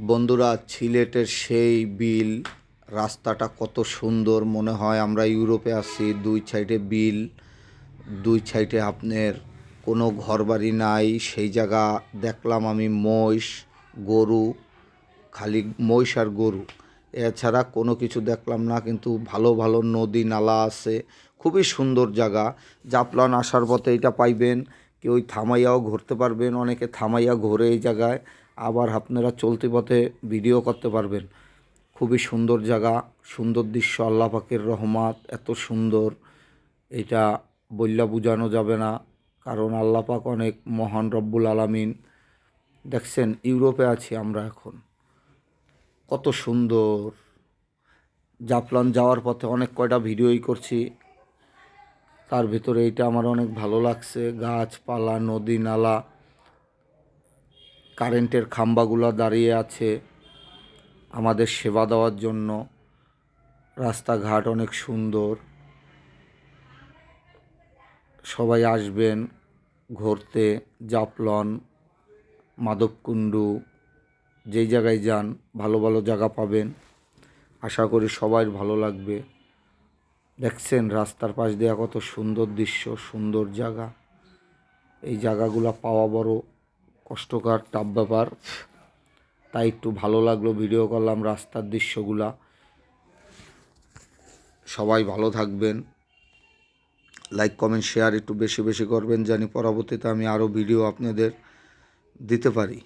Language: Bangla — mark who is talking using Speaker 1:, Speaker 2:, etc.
Speaker 1: বন্ধুরা, সিলেটের সেই বিল রাস্তাটা কত সুন্দর, মনে হয় আমরা ইউরোপে আছি। দুই সাইডে বিল, দুই সাইডে আপনার কোনো ঘরবাড়ি নাই। সেই জায়গা দেখলাম আমি মহিষ, গরু, খালি মহিষ আর গরু, এছাড়া কোনো কিছু দেখলাম না। কিন্তু ভালো ভালো নদী নালা আছে, খুবই সুন্দর জায়গা। জাফলং আসার পথে এটা পাইবেন, কেউ থামাইয়াও ঘুরতে পারবেন, অনেকে থামাইয়া ঘোরে এই জায়গায়। আবার আপনারা চলতি পথে ভিডিও করতে পারবেন। খুবই সুন্দর জায়গা, সুন্দর দৃশ্য, আল্লাহ পাকের রহমত, এত সুন্দর এটা বইল্লা বোঝানো যাবে না। কারণ আল্লাহ পাক অনেক মহান, রব্বুল আলামিন। দেখছেন ইউরোপে আছি আমরা এখন, কত সুন্দর। জাফলং যাওয়ার পথে অনেক কয়টা ভিডিওই করছি, তার ভিতরে এইটা আমার অনেক ভালো লাগছে। গাছপালা, নদী নালা, কারেন্টের খাম্বাগুলো দাঁড়িয়ে আছে আমাদের সেবা দেওয়ার জন্য। রাস্তাঘাট অনেক সুন্দর। সবাই আসবেন ঘুরতে। জাফলং, মাধবকুণ্ডু, যেই জায়গায় যান ভালো ভালো জায়গা পাবেন। আশা করি সবাই ভালো লাগবে। দেখছেন রাস্তার পাশ দিয়ে কত সুন্দর দৃশ্য, সুন্দর জায়গা। এই জায়গাগুলো পাওয়া বড় কষ্টকর, টাফ ব্যাপার। তাই একটু ভালো লাগলো, ভিডিও করলাম রাস্তার দৃশ্যগুলা। সবাই ভালো থাকবেন, লাইক কমেন্ট শেয়ার একটু বেশি বেশি করবেন, জানি পরবর্তীতে আমি আরও ভিডিও আপনাদের দিতে পারি।